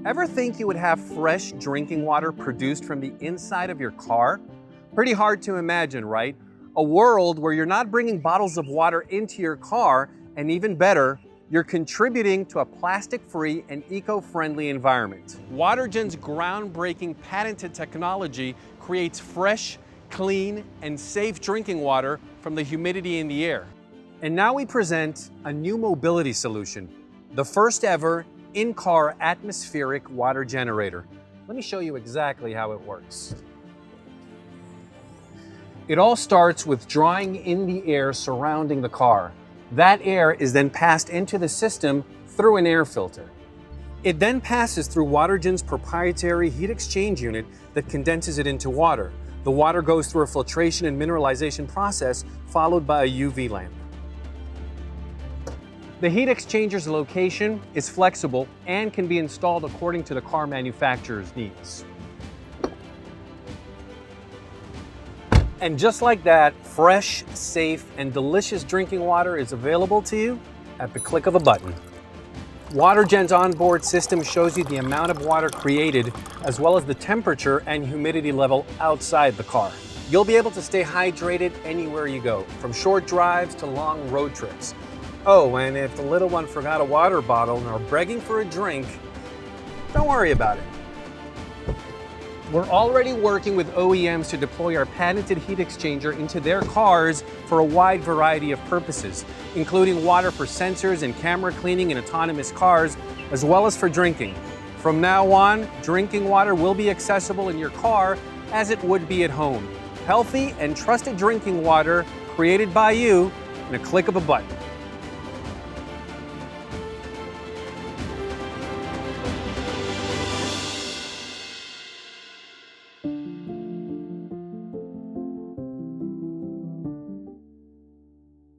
Ever think you would have fresh drinking water produced from the inside of your car? Pretty hard to imagine, right? A world where you're not bringing bottles of water into your car, and even better, you're contributing to a plastic-free and eco-friendly environment. Watergen's groundbreaking patented technology creates fresh, clean, and safe drinking water from the humidity in the air. And now we present a new mobility solution, the first ever in-car atmospheric water generator. Let me show you exactly how it works. It all starts with drawing in the air surrounding the car. That air is then passed into the system through an air filter. It then passes through Watergen's proprietary heat exchange unit that condenses it into water. The water goes through a filtration and mineralization process, followed by a UV lamp. The heat exchanger's location is flexible and can be installed according to the car manufacturer's needs. And just like that, fresh, safe, and delicious drinking water is available to you at the click of a button. Watergen's onboard system shows you the amount of water created, as well as the temperature and humidity level outside the car. You'll be able to stay hydrated anywhere you go, from short drives to long road trips. Oh, and if the little one forgot a water bottle and are begging for a drink, don't worry about it. We're already working with OEMs to deploy our patented heat exchanger into their cars for a wide variety of purposes, including water for sensors and camera cleaning in autonomous cars, as well as for drinking. From now on, drinking water will be accessible in your car as it would be at home. Healthy and trusted drinking water created by you in a click of a button.